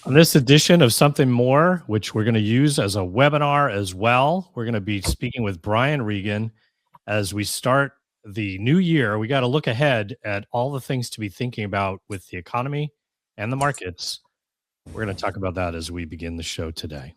On this edition of Something More, which we're going to use as a webinar as well, we're going to be speaking with Brian Regan as we start the new year. We got to look ahead at all the things to be thinking about with the economy and the markets. We're going to talk about that as we begin the show today.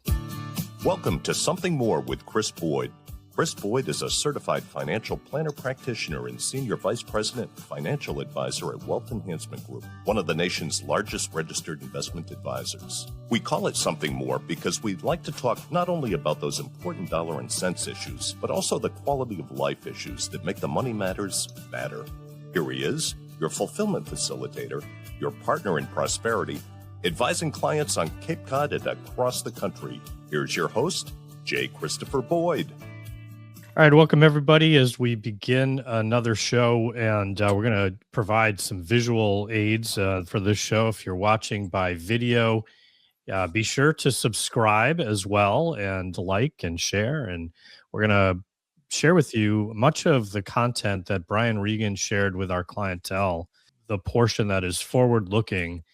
Welcome to Something More with Chris Boyd. Chris Boyd is a certified financial planner practitioner and senior vice president and financial advisor at Wealth Enhancement Group, one of the nation's largest registered investment advisors. We call it Something More because we'd like to talk not only about those important dollar and cents issues, but also the quality of life issues that make the money matters matter. Here he is, your fulfillment facilitator, your partner in prosperity, advising clients on Cape Cod and across the country. Here's your host, J. Christopher Boyd. All right, welcome everybody as we begin another show, and we're going to provide some visual aids for this show. If you're watching by video, be sure to subscribe as well and like and share. And we're going to share with you much of the content that Brian Regan shared with our clientele, the portion that is forward-looking,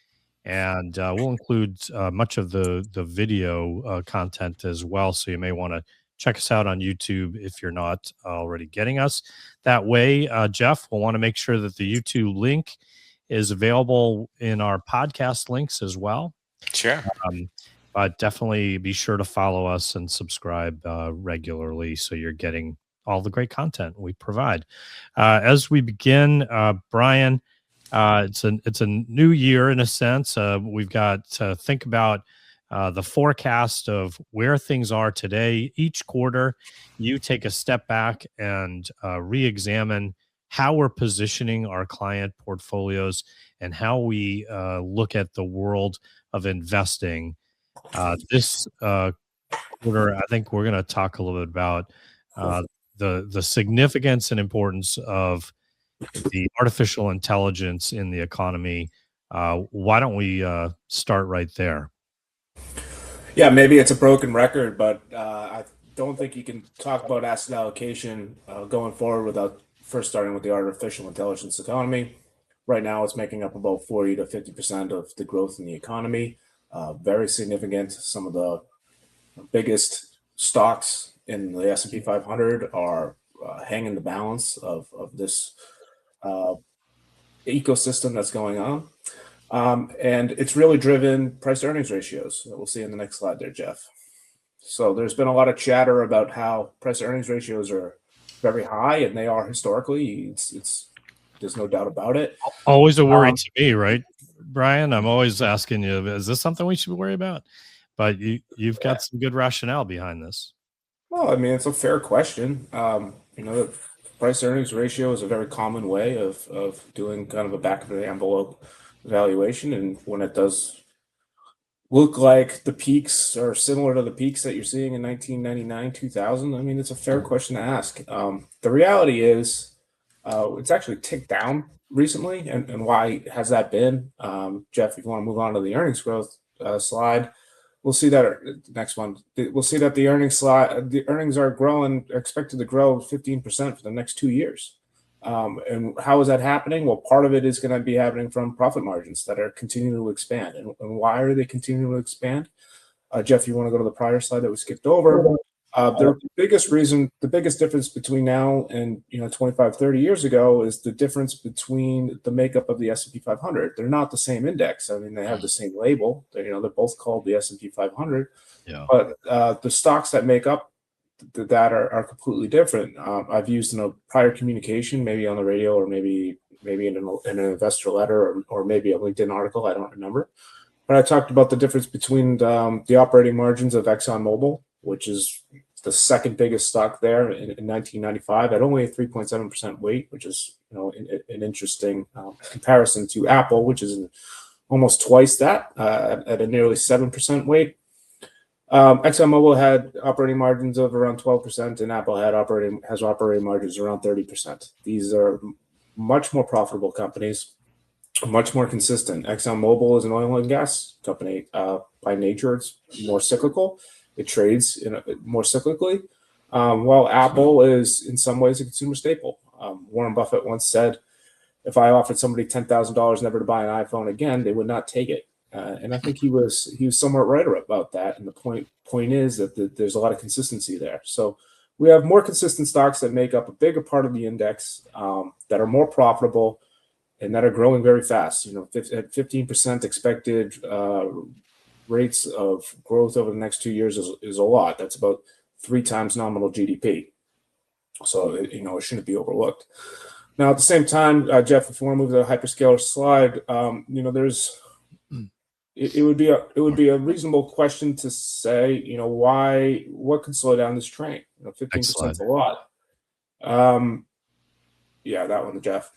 and we'll include much of the video content as well, so you may want to check us out on YouTube if you're not already getting us that way. Jeff, we'll want to make sure that the YouTube link is available in our podcast links as well. Sure. But definitely be sure to follow us and subscribe regularly so you're getting all the great content we provide. As we begin, Brian, it's a new year in a sense. We've got to think about the forecast of where things are today. Each quarter, you take a step back and re-examine how we're positioning our client portfolios and how we look at the world of investing. This quarter, I think we're going to talk a little bit about the significance and importance of the artificial intelligence in the economy. Why don't we start right there? Yeah, maybe it's a broken record, but I don't think you can talk about asset allocation going forward without first starting with the artificial intelligence economy. Right now, it's making up about 40 to 50% of the growth in the economy. Very significant. Some of the biggest stocks in the S&P 500 are hanging the balance of this ecosystem that's going on. And it's really driven price to earnings ratios that we'll see in the next slide there, Jeff. So there's been a lot of chatter about how price to earnings ratios are very high, and they are historically. It's there's no doubt about it. Always a worry to me, right, Brian? I'm always asking you, is this something we should worry about? But you've got some good rationale behind this. Well, I mean, it's a fair question. The price to earnings ratio is a very common way of doing kind of a back of the envelope valuation, and when it does look like the peaks are similar to the peaks that you're seeing in 1999, 2000, I mean, it's a fair question to ask. The reality is it's actually ticked down recently, and why has that been? Jeff, if you want to move on to the earnings growth slide, we'll see that next one. We'll see that the earnings are expected to grow 15% for the next 2 years. And how is that happening? Well, part of it is going to be happening from profit margins that are continuing to expand. And why are they continuing to expand? Jeff, you want to go to the prior slide that we skipped over? The biggest difference between now and 25, 30 years ago is the difference between the makeup of the S&P 500. They're not the same index. I mean, they have the same label. They're both called the S&P 500. Yeah. But the stocks that make up that are completely different. I've used in a prior communication, maybe on the radio or maybe in an investor letter or maybe a LinkedIn article. I don't remember. But I talked about the difference between the operating margins of ExxonMobil, which is the second biggest stock there in 1995 at only a 3.7% weight, which is an interesting comparison to Apple, which is almost twice that at a nearly 7% weight. ExxonMobil had operating margins of around 12%, and Apple has operating margins around 30%. These are much more profitable companies, much more consistent. ExxonMobil is an oil and gas company. By nature, it's more cyclical. It trades more cyclically, while Apple is in some ways a consumer staple. Warren Buffett once said, if I offered somebody $10,000 never to buy an iPhone again, they would not take it. And I think he was somewhat right about that. And the point is that there's a lot of consistency there. So we have more consistent stocks that make up a bigger part of the index, that are more profitable and that are growing very fast. At 15% expected rates of growth over the next 2 years is a lot. That's about 3 times nominal GDP. So it shouldn't be overlooked. Now, at the same time, Jeff, if you want to move to the hyperscaler slide, it would be a reasonable question to say, what could slow down this train? 15% is a lot. Yeah, that one, Jeff.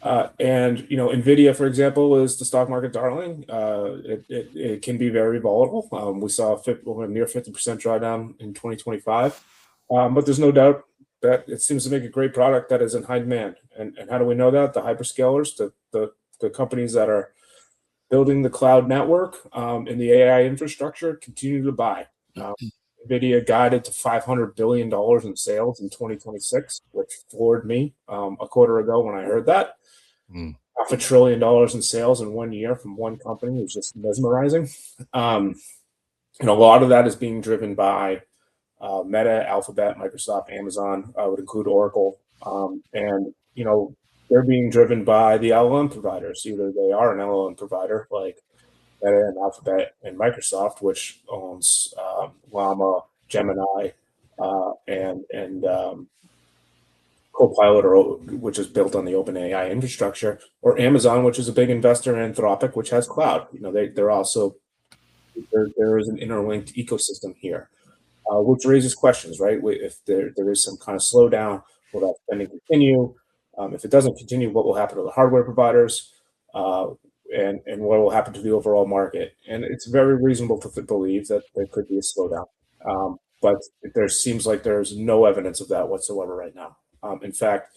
And Nvidia, for example, is the stock market darling. It can be very volatile. We saw a near 50% drawdown in 2025, but there's no doubt that it seems to make a great product that is in high demand. And how do we know that? The hyperscalers, the companies that are building the cloud network and the AI infrastructure continue to buy. Nvidia guided to $500 billion in sales in 2026, which floored me a quarter ago when I heard that. $500 billion in sales in 1 year from one company is just mesmerizing. And a lot of that is being driven by Meta, Alphabet, Microsoft, Amazon. I would include Oracle. And they're being driven by the LLM providers. Either they are an LLM provider like Meta and Alphabet and Microsoft, which owns Llama, Gemini, and Copilot, which is built on the OpenAI infrastructure, or Amazon, which is a big investor in Anthropic, which has cloud. They're also there is an interlinked ecosystem here, which raises questions, right? If there is some kind of slowdown, will that spending continue? If it doesn't continue, what will happen to the hardware providers? And what will happen to the overall market? And it's very reasonable to believe that there could be a slowdown. But there seems like there's no evidence of that whatsoever right now. In fact,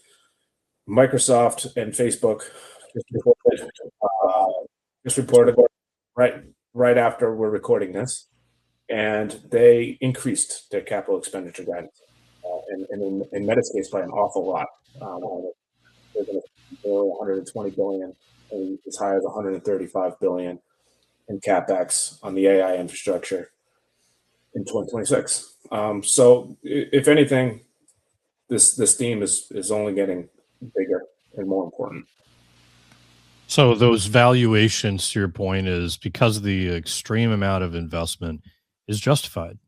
Microsoft and Facebook just reported right after we're recording this, and they increased their capital expenditure guidance, and in Meta's case by an awful lot. They're going to borrow 120 billion, and as high as 135 billion in capex on the AI infrastructure in 2026. So, if anything, this theme is only getting bigger and more important. So those valuations, to your point, is because the extreme amount of investment is justified.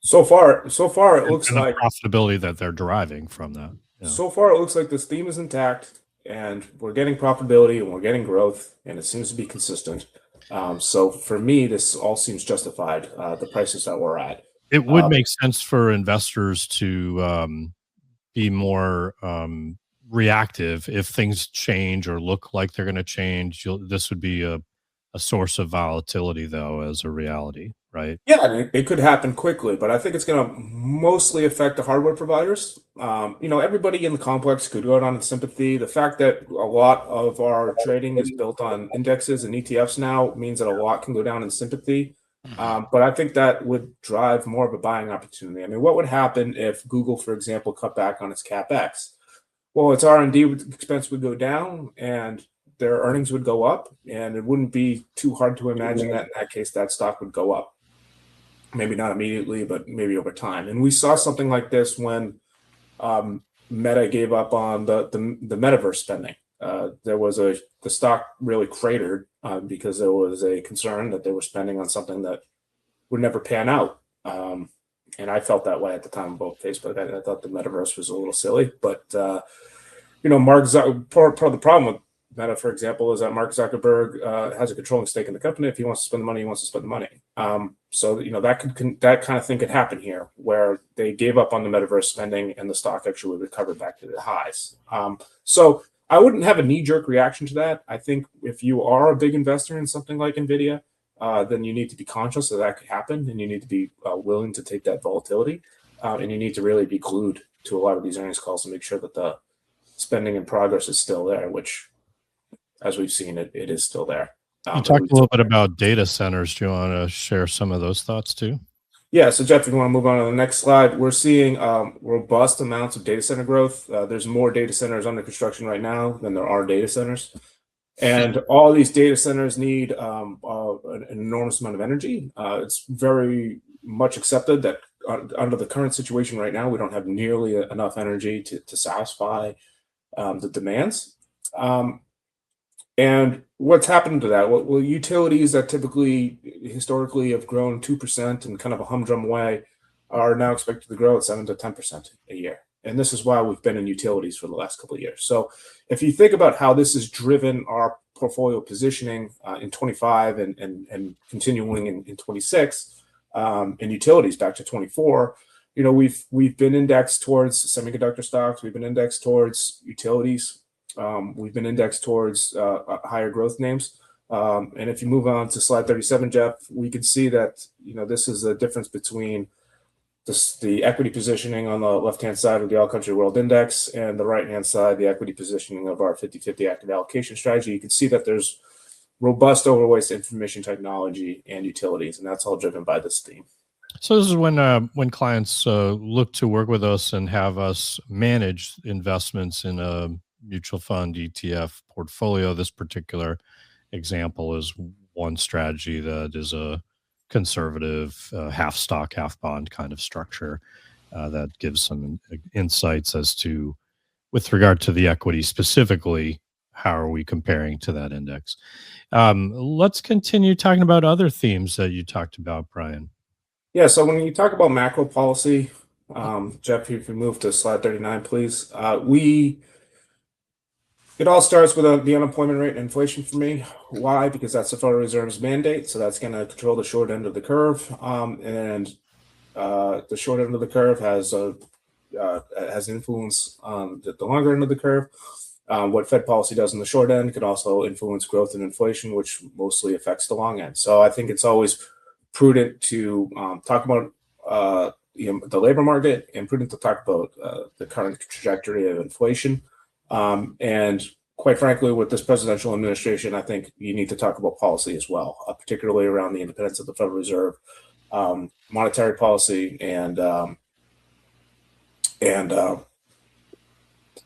So far, it looks like the profitability that they're deriving from that. Yeah. So far, it looks like this theme is intact, and we're getting profitability and we're getting growth, and it seems to be consistent. So for me, this all seems justified. The prices that we're at. It would make sense for investors to be more reactive if things change or look like they're going to change. This would be a source of volatility, though, as a reality, right? Yeah, I mean, it could happen quickly, but I think it's going to mostly affect the hardware providers. Everybody in the complex could go down in sympathy. The fact that a lot of our trading is built on indexes and ETFs now means that a lot can go down in sympathy. But I think that would drive more of a buying opportunity. I mean, what would happen if Google, for example, cut back on its CapEx? Well, its R&D expense would go down and their earnings would go up, and it wouldn't be too hard to imagine that in that case, that stock would go up. Maybe not immediately, but maybe over time. And we saw something like this when Meta gave up on the metaverse spending. The stock really cratered because there was a concern that they were spending on something that would never pan out. And I felt that way at the time about Facebook. I thought the metaverse was a little silly, but part of the problem with Meta, for example, is that Mark Zuckerberg has a controlling stake in the company. If he wants to spend the money, he wants to spend the money. So that kind of thing could happen here, where they gave up on the metaverse spending and the stock actually would recover back to the highs. So I wouldn't have a knee-jerk reaction to that. I think if you are a big investor in something like Nvidia, then you need to be conscious that could happen, and you need to be willing to take that volatility, and you need to really be glued to a lot of these earnings calls to make sure that the spending and progress is still there, which, as we've seen, it is still there. You talked a little bit about data centers. Do you want to share some of those thoughts too? Yeah, so Jeff, if you want to move on to the next slide, we're seeing robust amounts of data center growth. There's more data centers under construction right now than there are data centers. And all these data centers need an enormous amount of energy. It's very much accepted that under the current situation right now, we don't have nearly enough energy to satisfy the demands. And what's happened to that? Well, utilities that typically historically have grown 2% in kind of a humdrum way are now expected to grow at 7 to 10% a year. And this is why we've been in utilities for the last couple of years. So if you think about how this has driven our portfolio positioning in 25 and continuing in 26, in utilities back to 24, we've been indexed towards semiconductor stocks. We've been indexed towards utilities. We've been indexed towards higher growth names. And if you move on to slide 37, Jeff, we can see that, this is the difference between the equity positioning on the left-hand side of the All Country World Index and the right-hand side, the equity positioning of our 50/50 active allocation strategy. You can see that there's robust overweights to information technology and utilities, and that's all driven by this theme. So this is when clients look to work with us and have us manage investments in a mutual fund ETF portfolio. This particular example is one strategy that is a conservative half stock, half bond kind of structure that gives some insights as to, with regard to the equity specifically, how are we comparing to that index. Let's continue talking about other themes that you talked about, Brian. Yeah, so when you talk about macro policy, Jeff, if you move to slide 39, please. It all starts with the unemployment rate and inflation for me. Why? Because that's the Federal Reserve's mandate. So that's going to control the short end of the curve. And the short end of the curve has influence on the longer end of the curve. What Fed policy does in the short end can also influence growth and inflation, which mostly affects the long end. So I think it's always prudent to talk about the labor market and prudent to talk about the current trajectory of inflation. And quite frankly, with this presidential administration, I think you need to talk about policy as well, particularly around the independence of the Federal Reserve, monetary policy, and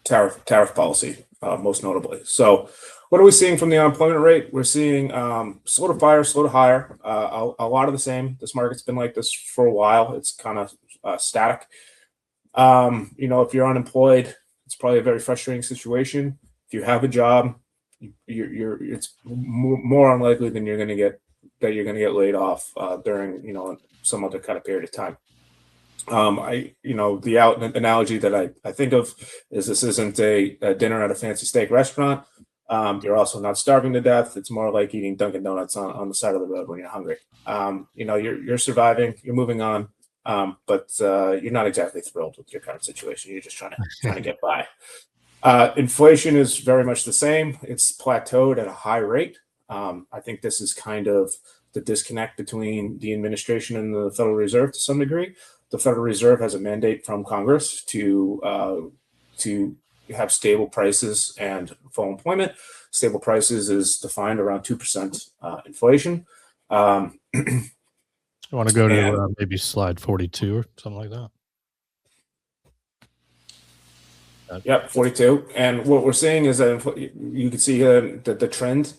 tariff policy, most notably. So what are we seeing from the unemployment rate? We're seeing slow to fire, slow to hire, a lot of the same. This market's been like this for a while. It's kind of static. If you're unemployed, it's probably a very frustrating situation. If you have a job, it's more unlikely than you're going to get laid off during some other kind of period of time. The analogy that I think of is this isn't a dinner at a fancy steak restaurant. You're also not starving to death. It's more like eating Dunkin' Donuts on the side of the road when you're hungry. You're surviving, you're moving on, but you're not exactly thrilled with your current situation. You're just trying to get by. Inflation is very much the same. It's plateaued at a high rate. I think this is kind of the disconnect between the administration and the Federal Reserve to some degree. The Federal Reserve has a mandate from Congress to have stable prices and full employment. Stable prices is defined around 2% inflation. I want to go to maybe slide 42 or something like that. Yep, 42. And what we're seeing is that you can see that the trend,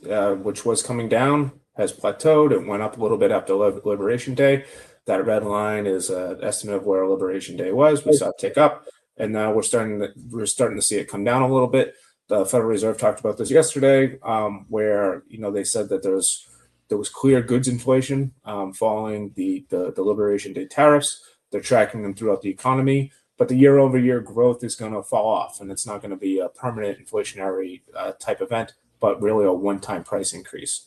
which was coming down, has plateaued. It went up a little bit after Liberation Day. That red line is an estimate of where Liberation Day was. We saw it tick up, and now we're starting to see it come down a little bit. The Federal Reserve talked about this yesterday, where they said that there was clear goods inflation following the Liberation Day tariffs. They're tracking them throughout the economy, but the year-over-year growth is going to fall off, and it's not going to be a permanent inflationary type event, but really a one-time price increase.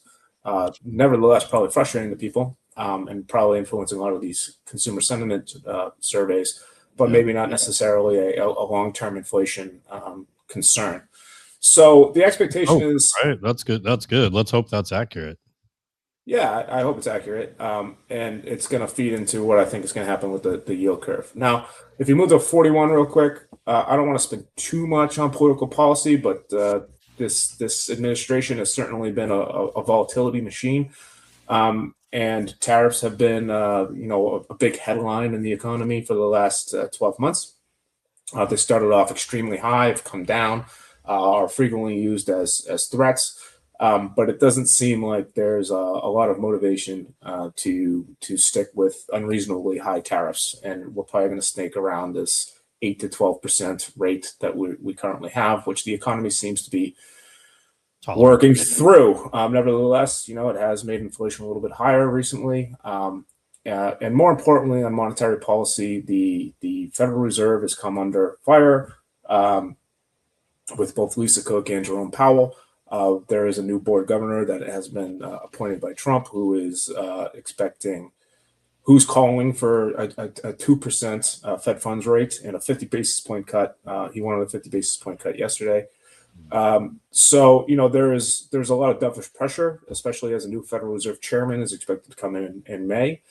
Nevertheless, probably frustrating to people. And probably influencing a lot of these consumer sentiment surveys, but maybe not necessarily a long-term inflation concern. So the expectation is right. That's good. That's good. Let's hope that's accurate. Yeah, I hope it's accurate, and it's going to feed into what I think is going to happen with the yield curve. Now, if you move to 41 real quick, I don't want to spend too much on political policy, but this administration has certainly been a volatility machine. And tariffs have been, a big headline in the economy for the last 12 months. They started off extremely high, have come down, are frequently used as threats. But it doesn't seem like there's a lot of motivation to stick with unreasonably high tariffs, and we're probably going to snake around this 8 to 12% rate that we currently have, which the economy seems to be working through. Nevertheless, it has made inflation a little bit higher recently. And more importantly, on monetary policy, the Federal Reserve has come under fire with both Lisa Cook and Jerome Powell. There is a new board governor that has been appointed by Trump, who's calling for a 2% Fed funds rate and a 50 basis point cut. He wanted a 50 basis point cut yesterday. So there's a lot of dovish pressure, especially as a new Federal Reserve chairman is expected to come in May.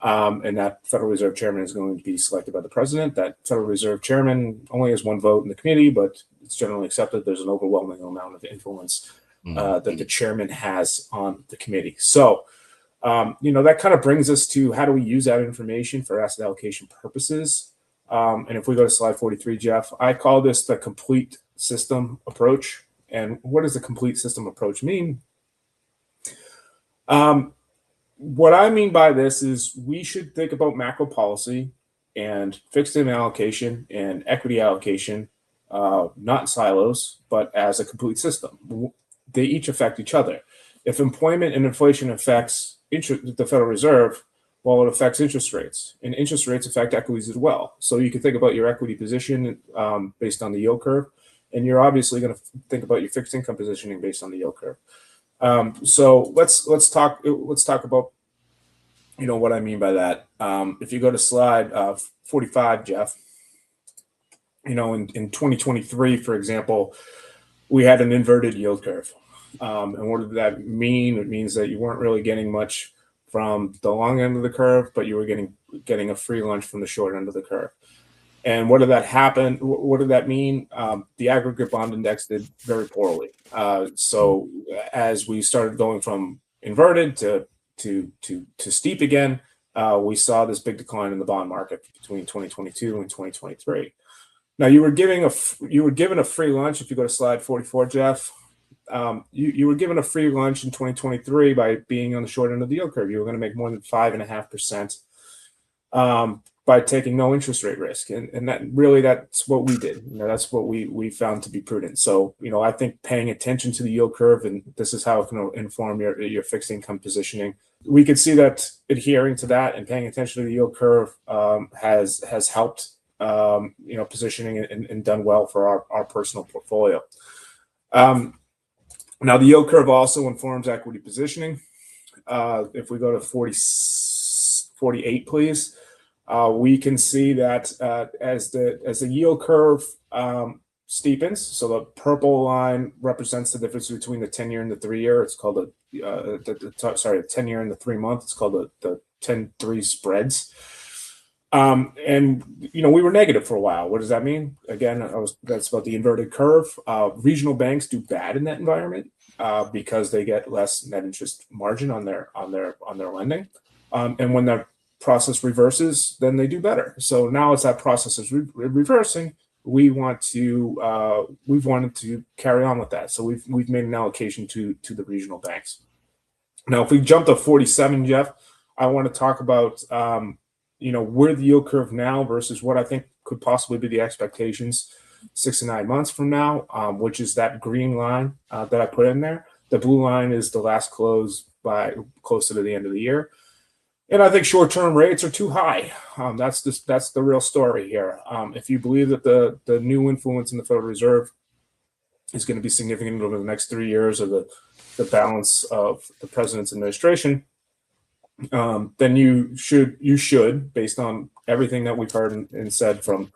And that Federal Reserve chairman is going to be selected by the president. That Federal Reserve chairman only has one vote in the committee, but it's generally accepted there's an overwhelming amount of influence that the chairman has on the committee. So, that kind of brings us to how do we use that information for asset allocation purposes. And if we go to slide 43, Jeff, I call this the complete system approach. And what does the complete system approach mean? What I mean by this is we should think about macro policy and fixed income allocation and equity allocation, not in silos, but as a complete system. They each affect each other. If employment and inflation affects the Federal Reserve, well, it affects interest rates, and interest rates affect equities as well. So you can think about your equity position based on the yield curve, and you're obviously going to think about your fixed income positioning based on the yield curve. So let's talk about what I mean by that. If you go to slide 45, Jeff, in 2023, for example, we had an inverted yield curve. And what did that mean? It means that you weren't really getting much from the long end of the curve, but you were getting a free lunch from the short end of the curve. And what did that happen? What did that mean? The aggregate bond index did very poorly. So as we started going from inverted to steep again, we saw this big decline in the bond market between 2022 and 2023. Now you were given a free lunch. If you go to slide 44, Jeff, you were given a free lunch in 2023 by being on the short end of the yield curve. You were going to make more than 5.5% by taking no interest rate risk, and that's what we did. That's what we found to be prudent. So I think paying attention to the yield curve, and this is how it can inform your fixed income positioning. We could see that adhering to that and paying attention to the yield curve has helped positioning and done well for our personal portfolio. Now, the yield curve also informs equity positioning. If we go to 48, please, we can see that as the yield curve steepens, so the purple line represents the difference between the 10-year and the 3-year. It's called the 10-year and the 3-month. It's called the 10-3 spreads. And we were negative for a while. What does that mean? Again, that's about the inverted curve. Regional banks do bad in that environment because they get less net interest margin on their lending. And when that process reverses, then they do better. So now as that process is reversing, we've wanted to carry on with that. So we've made an allocation to the regional banks. Now, if we jump to 47, Jeff, I want to talk about where the yield curve now versus what I think could possibly be the expectations 6 to 9 months from now, which is that green line that I put in there. The blue line is the last close by closer to the end of the year. And I think short-term rates are too high. That's the real story here. If you believe that the new influence in the Federal Reserve is going to be significant over the next 3 years of the balance of the president's administration, then you should, based on everything that we've heard and said from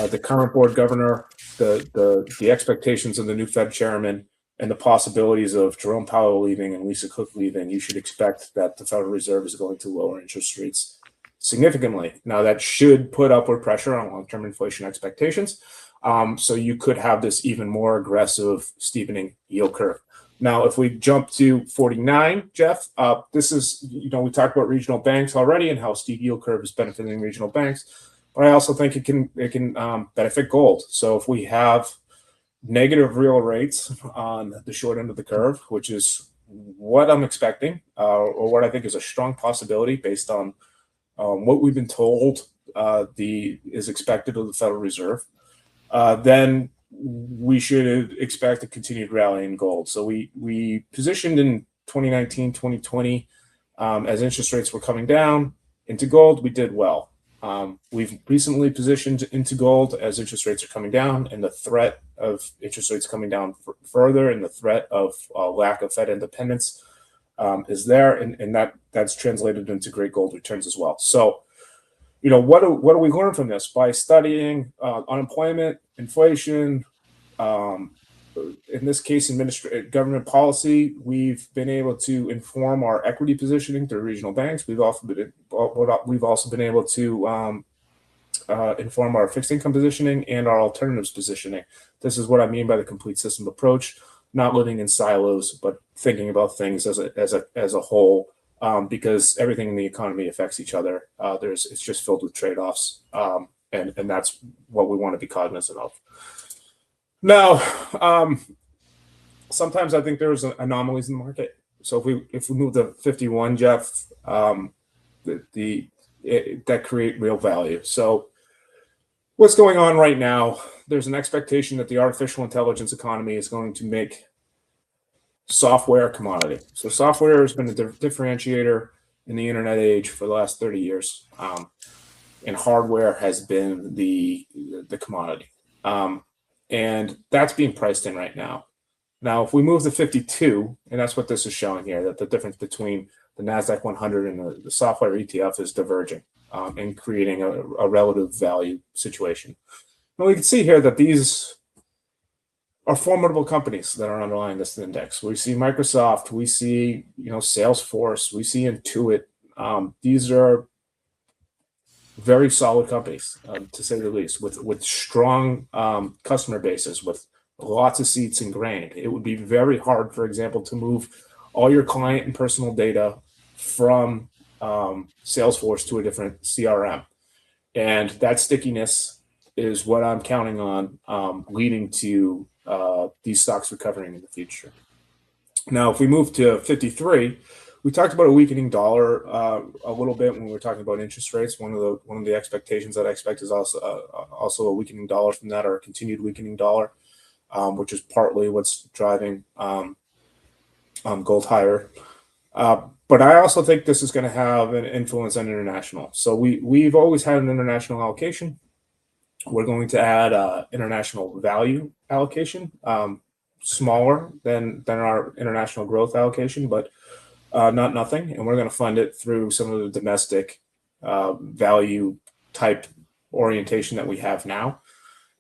the current board governor, the expectations of the new Fed chairman, and the possibilities of Jerome Powell leaving and Lisa Cook leaving, you should expect that the Federal Reserve is going to lower interest rates significantly. Now, that should put upward pressure on long-term inflation expectations. So you could have this even more aggressive steepening yield curve. Now, if we jump to 49, Jeff, this is, we talked about regional banks already and how steep yield curve is benefiting regional banks, but I also think it can benefit gold. So if we have negative real rates on the short end of the curve, which is what I'm expecting, or what I think is a strong possibility based on what we've been told is expected of the Federal Reserve, then we should expect a continued rally in gold. So we positioned in 2019, 2020, as interest rates were coming down into gold. We did well. We've recently positioned into gold as interest rates are coming down, and the threat of interest rates coming down further and the threat of lack of Fed independence is there, and that's translated into great gold returns as well. So, what do we learn from this? By studying unemployment, inflation, in this case, government policy, we've been able to inform our equity positioning through regional banks. We've also been able to inform our fixed income positioning and our alternatives positioning. This is what I mean by the complete system approach, not living in silos, but thinking about things as a whole, because everything in the economy affects each other. It's just filled with trade-offs, and that's what we want to be cognizant of. Now, sometimes I think there's anomalies in the market. So if we move to 51, Jeff, that create real value. So what's going on right now? There's an expectation that the artificial intelligence economy is going to make software a commodity. So software has been a differentiator in the internet age for the last 30 years, and hardware has been the commodity. And that's being priced in right now. Now, if we move to 52, and that's what this is showing here, that the difference between the NASDAQ 100 and the software ETF is diverging, and creating a relative value situation. And we can see here that these are formidable companies that are underlying this index. We see Microsoft, we see Salesforce, we see Intuit. These are very solid companies, to say the least, with strong customer bases, with lots of seats ingrained. It would be very hard, for example, to move all your client and personal data from Salesforce to a different CRM. And that stickiness is what I'm counting on leading to these stocks recovering in the future. Now, if we move to 53, we talked about a weakening dollar a little bit when we were talking about interest rates. One of the expectations that I expect is also a weakening dollar from that, or a continued weakening dollar, which is partly what's driving gold higher. But I also think this is going to have an influence on international. So we've always had an international allocation. We're going to add international value allocation, smaller than our international growth allocation, but not nothing. And we're going to fund it through some of the domestic value type orientation that we have now.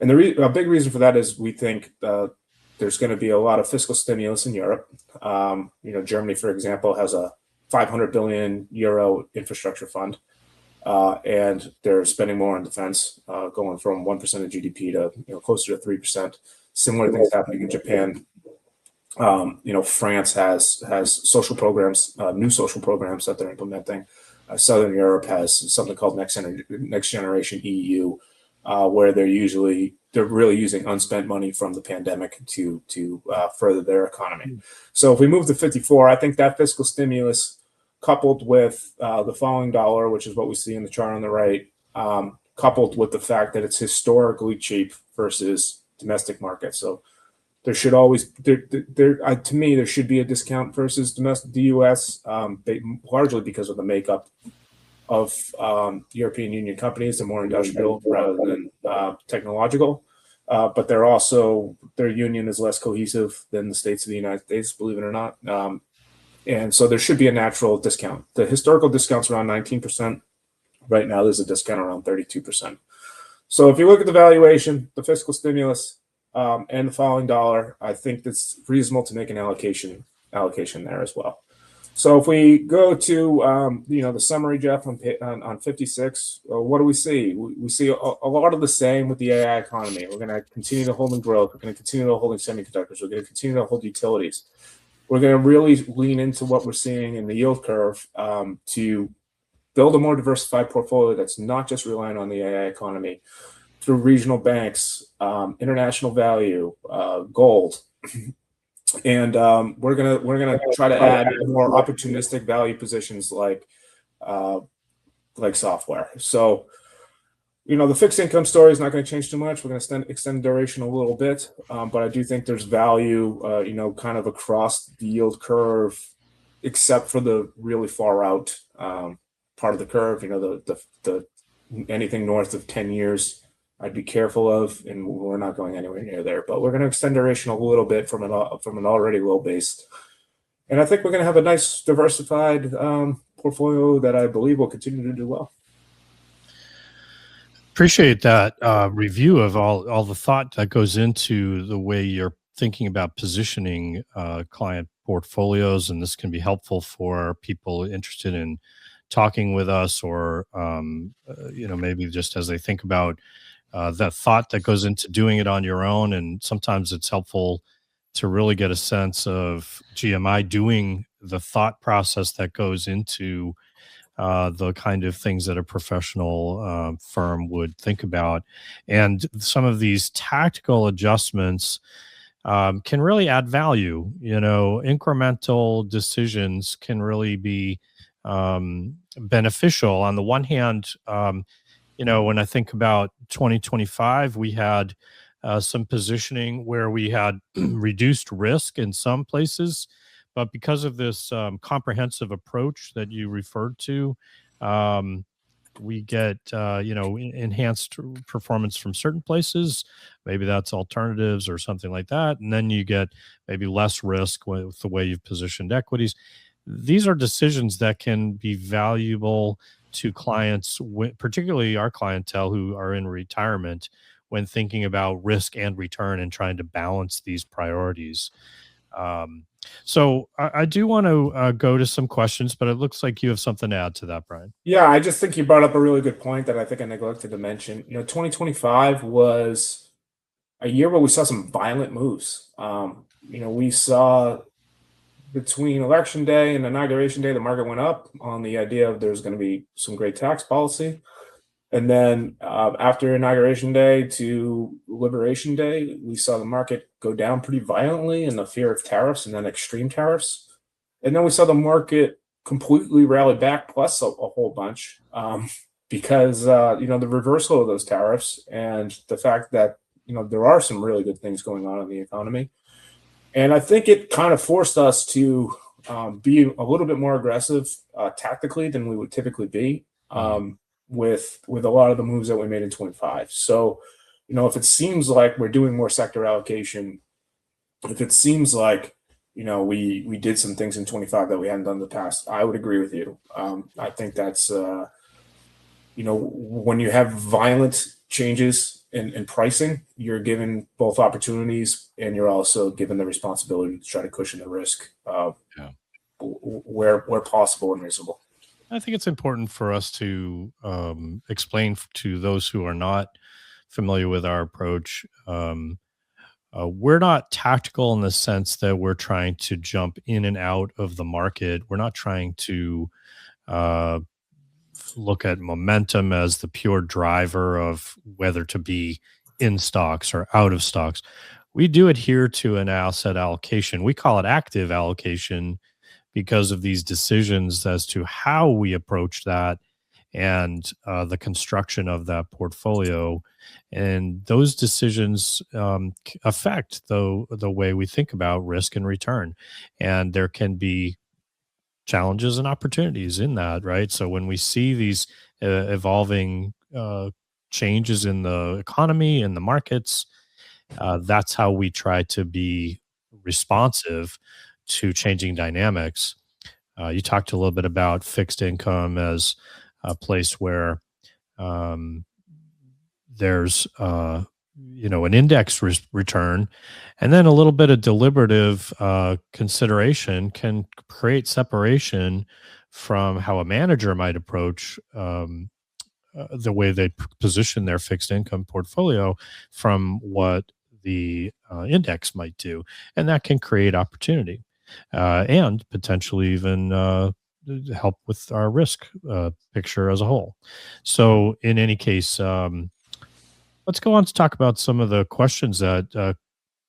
And a big reason for that is we think there's going to be a lot of fiscal stimulus in Europe. Germany, for example, has a 500 billion euro infrastructure fund, and they're spending more on defense, going from 1% of GDP to closer to 3%. Similar things happening in Japan. France has social programs, new social programs that they're implementing. Southern Europe has something called Next Generation EU, where they're really using unspent money from the pandemic to further their economy. So if we move to 54, I think that fiscal stimulus, coupled with the falling dollar, which is what we see in the chart on the right, coupled with the fact that it's historically cheap versus domestic markets. So there should always, to me, there should be a discount versus the U.S., largely because of the makeup of European Union companies. They're more industrial rather than technological. But their union is less cohesive than the states of the United States, believe it or not. And so there should be a natural discount. The historical discount's around 19%. Right now, there's a discount around 32%. So if you look at the valuation, the fiscal stimulus, and the falling dollar, I think it's reasonable to make an allocation there as well. So if we go to the summary, Jeff, on 56, what do we see? We see a lot of the same with the AI economy. We're going to continue to hold in growth. We're going to continue to hold in semiconductors. We're going to continue to hold utilities. We're going to really lean into what we're seeing in the yield curve to build a more diversified portfolio that's not just relying on the AI economy. through regional banks, international value, gold, and we're gonna try to add more opportunistic value positions uh, like software. So the fixed income story is not going to change too much. We're going to extend duration a little bit, but I do think there's value, kind of across the yield curve, except for the really far out part of the curve. The anything north of 10 years, I'd be careful of, and we're not going anywhere near there. But we're going to extend duration a little bit from an already low base, and I think we're going to have a nice diversified portfolio that I believe will continue to do well. Appreciate that review of all the thought that goes into the way you're thinking about positioning client portfolios, and this can be helpful for people interested in talking with us, or maybe just as they think about that thought that goes into doing it on your own. And sometimes it's helpful to really get a sense of, gee, am I doing the thought process that goes into the kind of things that a professional firm would think about. And some of these tactical adjustments can really add value. Incremental decisions can really be beneficial. On the one hand, when I think about 2025, we had some positioning where we had reduced risk in some places, but because of this comprehensive approach that you referred to, we get enhanced performance from certain places. Maybe that's alternatives or something like that, and then you get maybe less risk with the way you've positioned equities. These are decisions that can be valuable to clients, particularly our clientele who are in retirement, when thinking about risk and return and trying to balance these priorities. So I do want to go to some questions, but it looks like you have something to add to that, Brian. Yeah, I just think you brought up a really good point that I think I neglected to mention. 2025 was a year where we saw some violent moves. We saw between election day and inauguration day, the market went up on the idea of there's going to be some great tax policy. And then after inauguration day to liberation day, we saw the market go down pretty violently in the fear of tariffs and then extreme tariffs. And then we saw the market completely rally back, plus a whole bunch, because the reversal of those tariffs and the fact that there are some really good things going on in the economy. And I think it kind of forced us to be a little bit more aggressive tactically than we would typically be. With a lot of the moves that we made in 25. So, if it seems like we're doing more sector allocation, if it seems like, we did some things in 25 that we hadn't done in the past, I would agree with you. I think that's, when you have violent changes in pricing, you're given both opportunities and you're also given the responsibility to try to cushion the risk where possible and reasonable. I think it's important for us to explain to those who are not familiar with our approach. We're not tactical in the sense that we're trying to jump in and out of the market. We're not trying to look at momentum as the pure driver of whether to be in stocks or out of stocks. We do adhere to an asset allocation. We call it active allocation because of these decisions as to how we approach that and the construction of that portfolio. And those decisions affect the way we think about risk and return. And there can be challenges and opportunities in that, right? So when we see these evolving changes in the economy and the markets, that's how we try to be responsive to changing dynamics. You talked a little bit about fixed income as a place where there's an index return, and then a little bit of deliberative consideration can create separation from how a manager might approach the way they position their fixed income portfolio from what the index might do, and that can create opportunity. And potentially even help with our risk picture as a whole. So in any case, Let's go on to talk about some of the questions that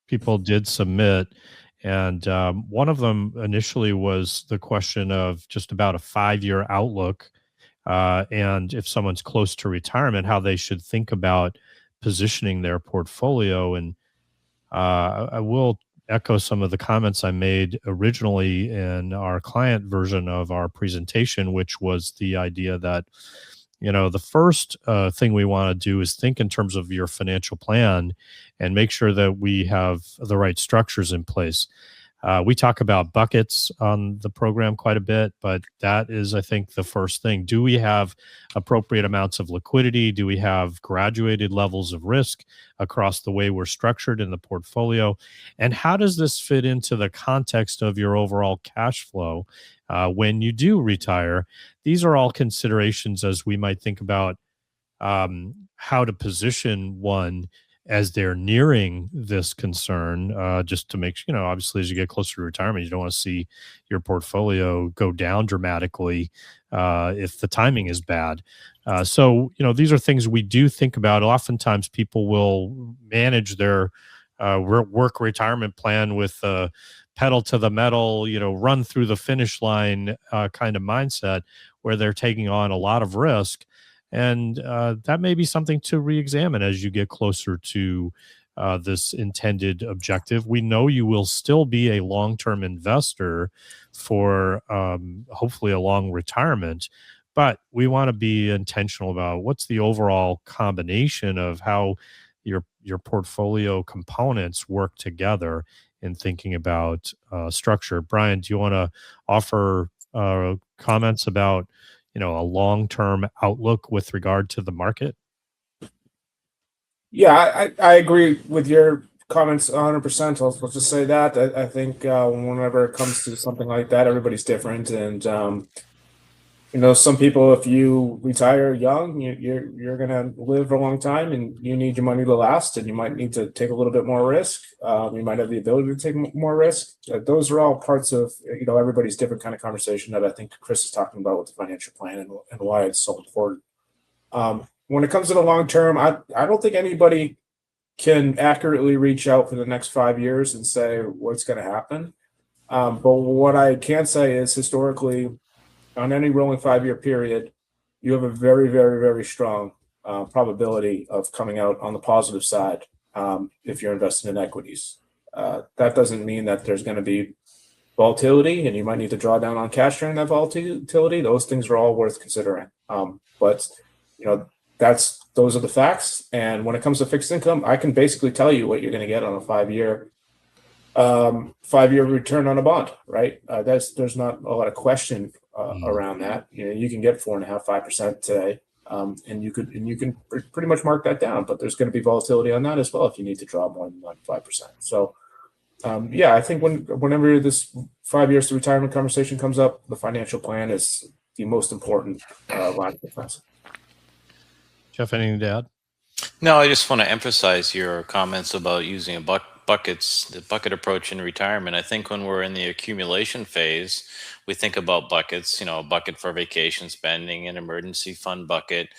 people did submit. And one of them initially was the question of just about a 5-year outlook, and if someone's close to retirement, how they should think about positioning their portfolio. And I will echo some of the comments I made originally in our client version of our presentation, which was the idea that, the first thing we want to do is think in terms of your financial plan and make sure that we have the right structures in place. We talk about buckets on the program quite a bit, but that is, I think, the first thing. Do we have appropriate amounts of liquidity? Do we have graduated levels of risk across the way we're structured in the portfolio? And how does this fit into the context of your overall cash flow when you do retire? These are all considerations as we might think about how to position one as they're nearing this concern, just to make sure, obviously, as you get closer to retirement, you don't want to see your portfolio go down dramatically if the timing is bad. So, these are things we do think about. Oftentimes, people will manage their work retirement plan with pedal to the metal, run through the finish line kind of mindset, where they're taking on a lot of risk. And that may be something to re-examine as you get closer to this intended objective. We know you will still be a long-term investor for hopefully a long retirement, but we want to be intentional about what's the overall combination of how your portfolio components work together in thinking about structure. Brian, do you want to offer comments about a long-term outlook with regard to the market? Yeah, I agree with your comments 100%. Let's just say that. I think whenever it comes to something like that, everybody's different. And, some people, if you retire young, you're going to live for a long time and you need your money to last, and you might need to take a little bit more risk. You might have the ability to take more risk. Those are all parts of, everybody's different kind of conversation that I think Chris is talking about with the financial plan and why it's so important. When it comes to the long term, I don't think anybody can accurately reach out for the next 5 years and say what's going to happen. But what I can say is historically, on any rolling 5-year period, you have a very, very, very strong probability of coming out on the positive side if you're invested in equities. That doesn't mean that there's going to be volatility and you might need to draw down on cash during that volatility. Those things are all worth considering. But those are the facts. And when it comes to fixed income, I can basically tell you what you're going to get on a 5-year return on a bond, right? There's not a lot of question around that. You can get 4.5%, 5% today, and you can pretty much mark that down. But there's going to be volatility on that as well if you need to draw more than 5%. So, I think whenever this 5 years to retirement conversation comes up, the financial plan is the most important line of defense. Jeff, anything to add? No, I just want to emphasize your comments about using the bucket approach in retirement. I think when we're in the accumulation phase, we think about buckets, a bucket for vacation spending, an emergency fund bucket,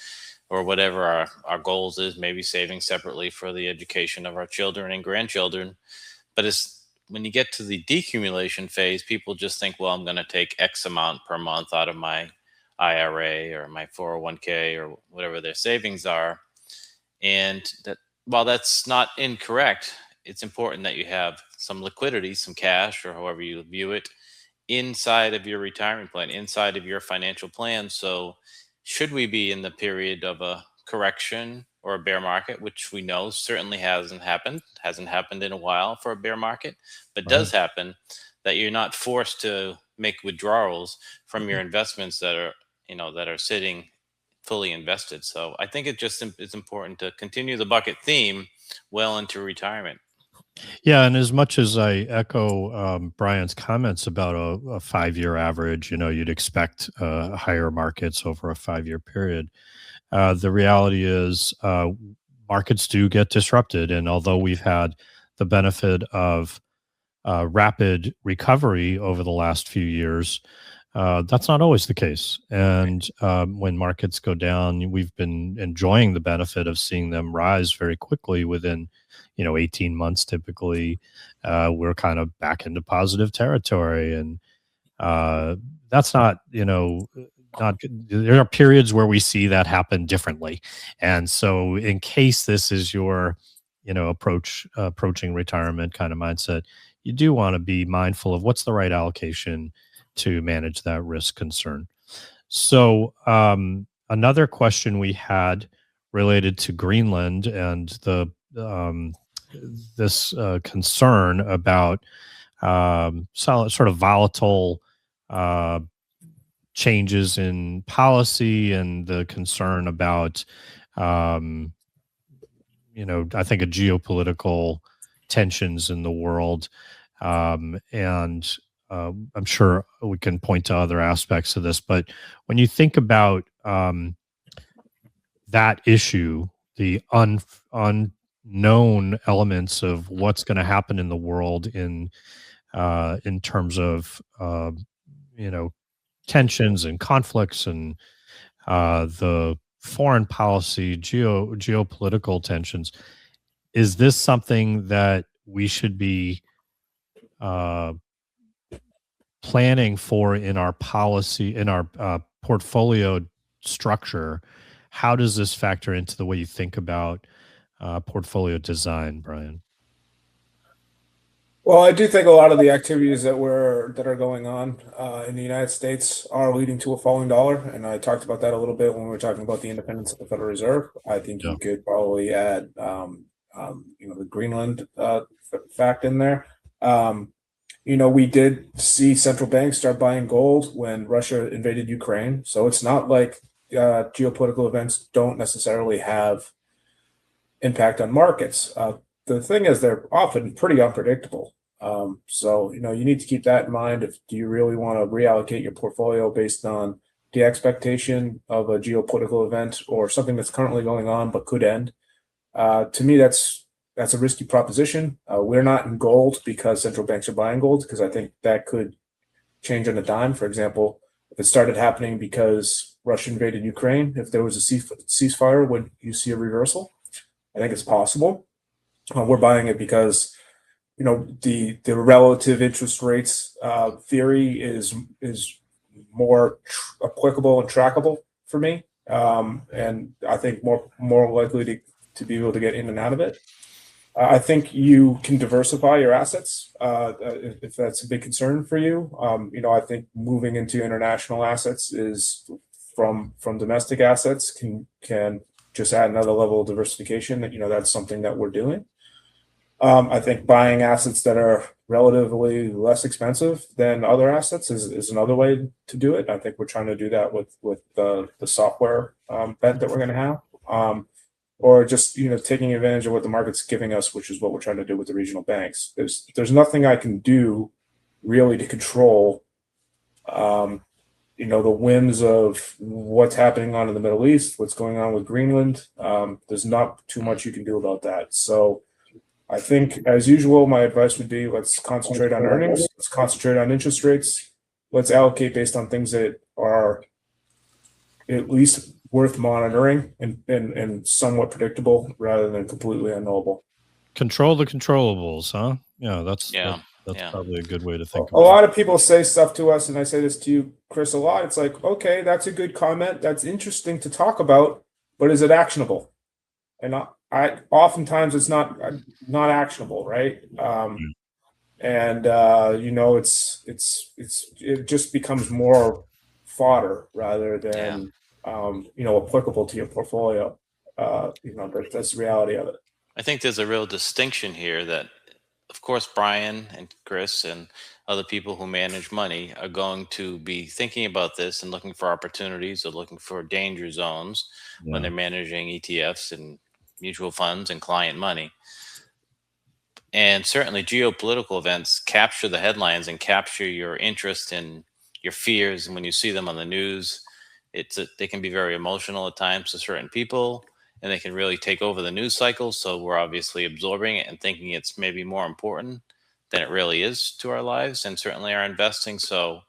or whatever our goals is, maybe saving separately for the education of our children and grandchildren. But when you get to the decumulation phase, people just think, well, I'm going to take X amount per month out of my IRA or my 401k or whatever their savings are. And that, while that's not incorrect, it's important that you have some liquidity, some cash, or however you view it, inside of your retirement plan, inside of your financial plan. So should we be in the period of a correction or a bear market, which we know certainly hasn't happened in a while for a bear market, but does happen, that you're not forced to make withdrawals from your investments that are sitting fully invested. So I think it's important to continue the bucket theme well into retirement. Yeah, and as much as I echo Brian's comments about a 5-year average, you'd expect higher markets over a 5-year period. The reality is markets do get disrupted, and although we've had the benefit of rapid recovery over the last few years, That's not always the case. And when markets go down, we've been enjoying the benefit of seeing them rise very quickly within, 18 months typically. We're kind of back into positive territory. And that's not, not good. There are periods where we see that happen differently. And so in case this is your, approaching retirement kind of mindset, you do want to be mindful of what's the right allocation to manage that risk concern. So, another question we had related to Greenland and the this concern about sort of volatile uh, changes in policy and the concern about, um, I think, a geopolitical tensions in the world, and I'm sure we can point to other aspects of this, but when you think about that issue, the unknown elements of what's going to happen in the world in terms of tensions and conflicts and the foreign policy, geopolitical tensions, is this something that we should be planning for in our policy, in our portfolio structure? How does this factor into the way you think about portfolio design, Brian? Well, I do think a lot of the activities that are going on in the United States are leading to a falling dollar, and I talked about that a little bit when we were talking about the independence of the Federal Reserve. I think you could probably add, the Greenland fact in there. We did see central banks start buying gold when Russia invaded Ukraine, so it's not like geopolitical events don't necessarily have impact on markets. The thing is, they're often pretty unpredictable. So you need to keep that in mind. Do you really want to reallocate your portfolio based on the expectation of a geopolitical event or something that's currently going on but could end? To me, that's a risky proposition. We're not in gold because central banks are buying gold, because I think that could change on a dime. For example, if it started happening because Russia invaded Ukraine, if there was a ceasefire, would you see a reversal? I think it's possible. We're buying it because the relative interest rates theory is more applicable and trackable for me, and I think more likely to be able to get in and out of it. I think you can diversify your assets if that's a big concern for you. I think moving into international assets is from domestic assets can just add another level of diversification. That's something that we're doing. I think buying assets that are relatively less expensive than other assets is another way to do it. I think we're trying to do that with the software bet that we're going to have, or just taking advantage of what the market's giving us, which is what we're trying to do with the regional banks. There's nothing I can do really to control the whims of what's happening on in the Middle East, what's going on with Greenland. There's not too much you can do about that. So I think, as usual, my advice would be, let's concentrate on earnings. Let's concentrate on interest rates. Let's allocate based on things that are at least worth monitoring and somewhat predictable rather than completely unknowable. Control the controllables, huh? That's probably a good way to think about it. A lot of people say stuff to us, and I say this to you, Chris, a lot. It's like, okay, that's a good comment. That's interesting to talk about, but is it actionable? And oftentimes it's not actionable, right? And it just becomes more fodder rather than applicable to your portfolio. That's the reality of it. I think there's a real distinction here that, of course, Brian and Chris and other people who manage money are going to be thinking about this and looking for opportunities or looking for danger zones when they're managing ETFs and mutual funds and client money. And certainly geopolitical events capture the headlines and capture your interest and your fears. And when you see them on the news, they can be very emotional at times to certain people, and they can really take over the news cycle. So we're obviously absorbing it and thinking it's maybe more important than it really is to our lives and certainly our investing. So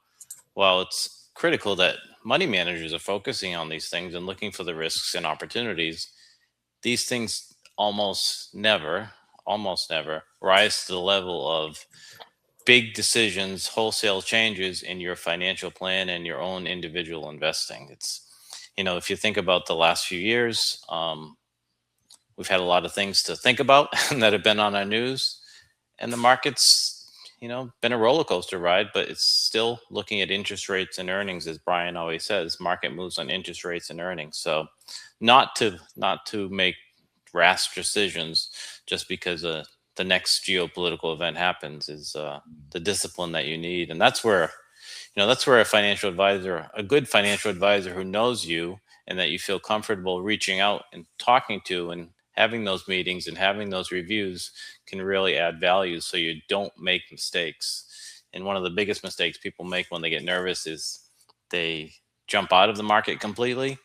while it's critical that money managers are focusing on these things and looking for the risks and opportunities, these things almost never rise to the level of big decisions, wholesale changes in your financial plan and your own individual investing. It's, if you think about the last few years, we've had a lot of things to think about that have been on our news, and the market's, been a roller coaster ride, but it's still looking at interest rates and earnings, as Brian always says. Market moves on interest rates and earnings. So, not to make rash decisions just because the next geopolitical event happens is the discipline that you need, and that's where a financial advisor, a good financial advisor who knows you and that you feel comfortable reaching out and talking to and having those meetings and having those reviews, can really add value so you don't make mistakes. And one of the biggest mistakes people make when they get nervous is they jump out of the market completely.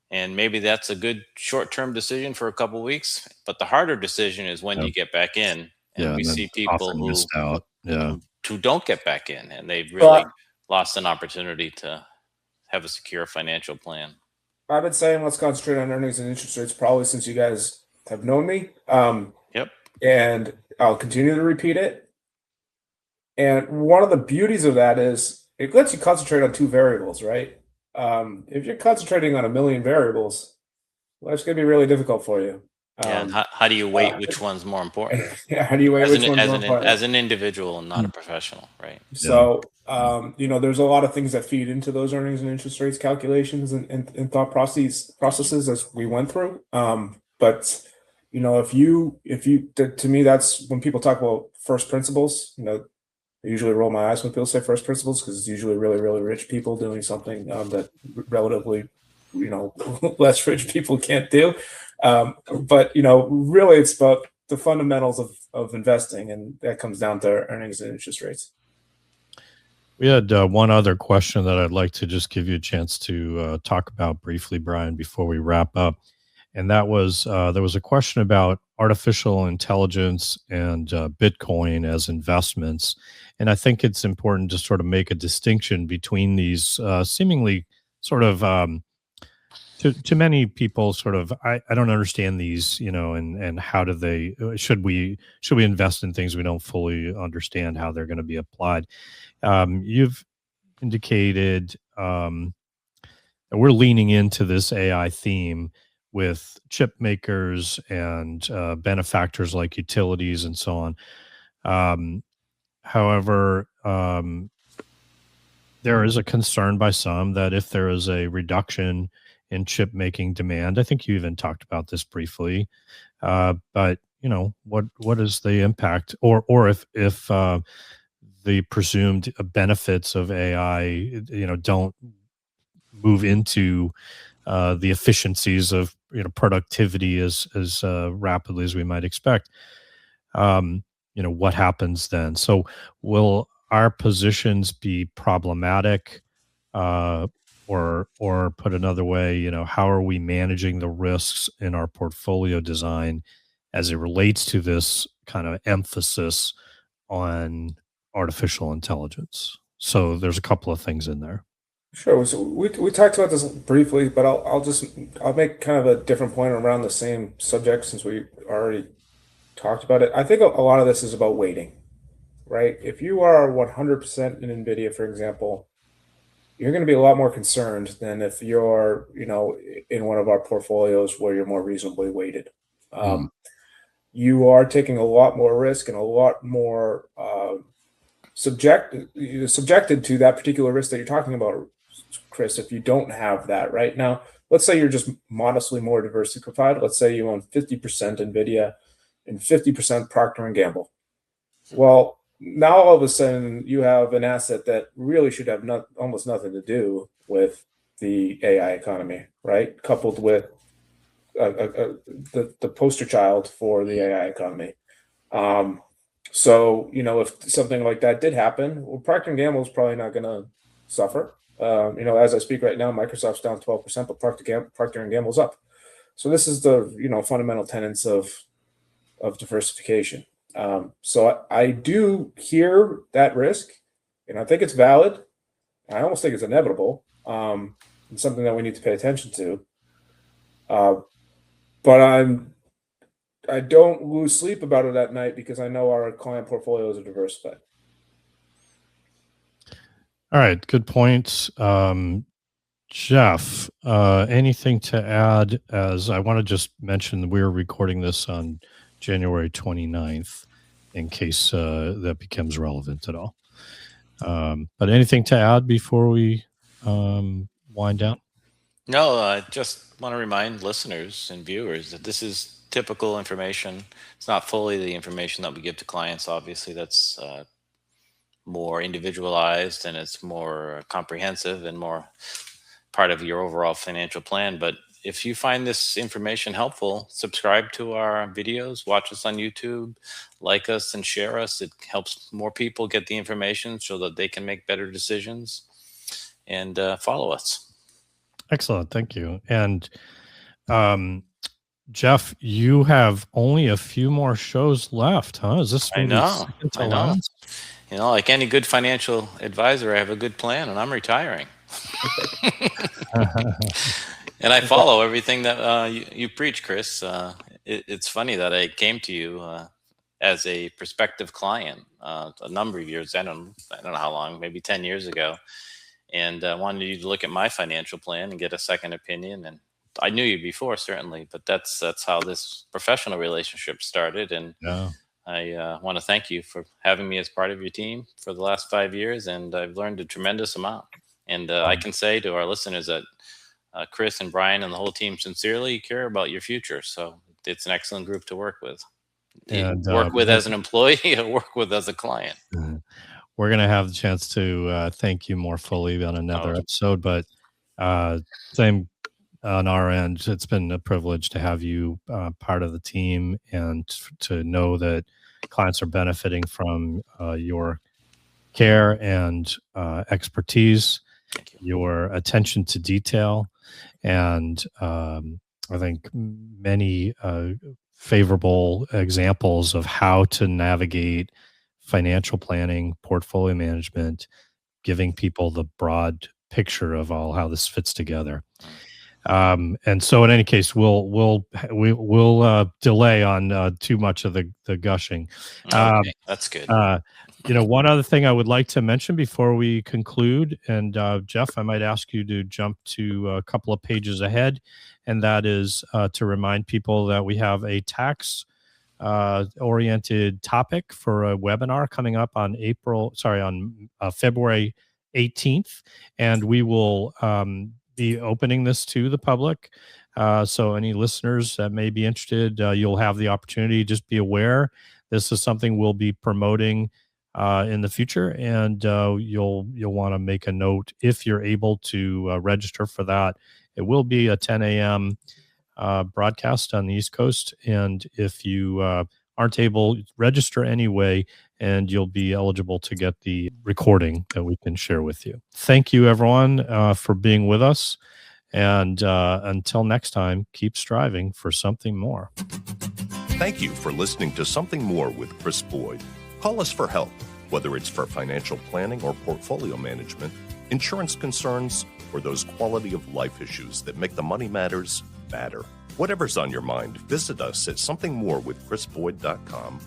And maybe that's a good short-term decision for a couple of weeks, but the harder decision is when you get back in. And we and then see people often who missed out. Yeah. who don't get back in, and they've really lost an opportunity to have a secure financial plan. I've been saying let's concentrate on earnings and interest rates probably since you guys have known me. Yep. And I'll continue to repeat it. And one of the beauties of that is it lets you concentrate on two variables, right? If you're concentrating on a million variables, life's going to be really difficult for you. And how do you weight which one's more important? Yeah, how do you weight which one's more important? As an individual and not a professional, right? So, there's a lot of things that feed into those earnings and interest rates calculations and thought processes as we went through. But if you to me, that's when people talk about first principles. I usually roll my eyes when people say first principles because it's usually really, really rich people doing something that relatively, less rich people can't do. But really, it's about the fundamentals of investing, and that comes down to earnings and interest rates. We had one other question that I'd like to just give you a chance to talk about briefly, Brian, before we wrap up. And that was there was a question about artificial intelligence and Bitcoin as investments. And I think it's important to sort of make a distinction between these seemingly sort of to many people sort of I don't understand these, and how do they should we invest in things we don't fully understand how they're going to be applied. You've indicated that we're leaning into this AI theme with chip makers and benefactors like utilities and so on. However, there is a concern by some that if there is a reduction in chip making demand, I think you even talked about this briefly, but what is the impact, or if the presumed benefits of AI, don't move into the efficiencies of productivity as rapidly as we might expect. What happens then? So will our positions be problematic, or put another way, how are we managing the risks in our portfolio design as it relates to this kind of emphasis on artificial intelligence? So there's a couple of things in there. Sure. So we talked about this briefly, but I'll make kind of a different point around the same subject since we already talked about it. I think a lot of this is about weighting, right? If you are 100% in NVIDIA, for example, you're going to be a lot more concerned than if you're, in one of our portfolios where you're more reasonably weighted. You are taking a lot more risk and a lot more subjected to that particular risk that you're talking about, Chris, if you don't have that right now. Let's say you're just modestly more diversified. Let's say you own 50% NVIDIA and 50% Procter & Gamble. Well, now all of a sudden you have an asset that really should have almost nothing to do with the AI economy, right? Coupled with the poster child for the AI economy. So, if something like that did happen, well, Procter & Gamble is probably not going to suffer. As I speak right now, Microsoft's down 12%, but Procter & Gamble's up. So this is the, fundamental tenets of diversification. So I do hear that risk, and I think it's valid. I almost think it's inevitable. It's something that we need to pay attention to. But I don't lose sleep about it at night because I know our client portfolios are diversified. All right, good points. Jeff, anything to add? As I want to just mention, we're recording this on January 29th in case that becomes relevant at all. But anything to add before we wind down? No, I just want to remind listeners and viewers that this is typical information. It's not fully the information that we give to clients. Obviously, that's more individualized and it's more comprehensive and more part of your overall financial plan. But if you find this information helpful, subscribe to our videos, watch us on YouTube, like us and share us. It helps more people get the information so that they can make better decisions, and follow us. Excellent. Thank you. And Jeff, you have only a few more shows left, huh? Is this I maybe know. second to I know. last? You know, like any good financial advisor, I have a good plan and I'm retiring. And I follow everything that you preach, Chris. It's funny that I came to you as a prospective client a number of years. I don't know how long, maybe 10 years ago, and wanted you to look at my financial plan and get a second opinion. And I knew you before, certainly, but that's how this professional relationship started. And Yeah. I want to thank you for having me as part of your team for the last 5 years, and I've learned a tremendous amount. And I can say to our listeners that Chris and Brian and the whole team sincerely care about your future. So it's an excellent group to work with. And Work with as an employee or work with as a client. we're going to have the chance to thank you more fully on another episode, but same on our end. It's been a privilege to have you part of the team and to know that clients are benefiting from your care and expertise, your attention to detail, and I think many favorable examples of how to navigate financial planning, portfolio management, giving people the broad picture of how this fits together. And so in any case, we'll delay on too much of the gushing. Okay, that's good. One other thing I would like to mention before we conclude, and Jeff, I might ask you to jump to a couple of pages ahead, and that is to remind people that we have a tax oriented topic for a webinar coming up on February 18th, and we will be opening this to the public. So any listeners that may be interested, you'll have the opportunity. Just be aware this is something we'll be promoting in the future, and you'll want to make a note if you're able to register for that. It will be a 10 a.m. Broadcast on the East Coast, and if you aren't able, register anyway, and you'll be eligible to get the recording that we can share with you. Thank you, everyone, for being with us, and until next time, keep striving for something more. Thank you for listening to Something More with Chris Boyd. Call us for help, whether it's for financial planning or portfolio management, insurance concerns, or those quality of life issues that make the money matters matter. Whatever's on your mind, visit us at somethingmorewithchrisboyd.com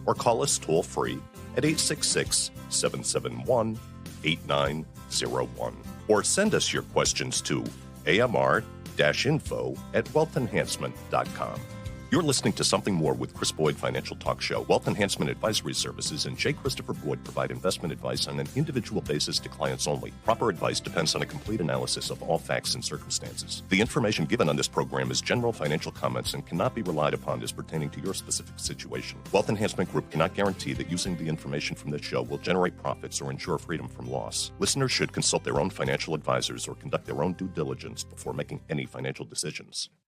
or call us toll free at 866-771-8901. Or send us your questions to amr-info@wealthenhancement.com. You're listening to Something More with Chris Boyd Financial Talk Show. Wealth Enhancement Advisory Services and J. Christopher Boyd provide investment advice on an individual basis to clients only. Proper advice depends on a complete analysis of all facts and circumstances. The information given on this program is general financial comments and cannot be relied upon as pertaining to your specific situation. Wealth Enhancement Group cannot guarantee that using the information from this show will generate profits or ensure freedom from loss. Listeners should consult their own financial advisors or conduct their own due diligence before making any financial decisions.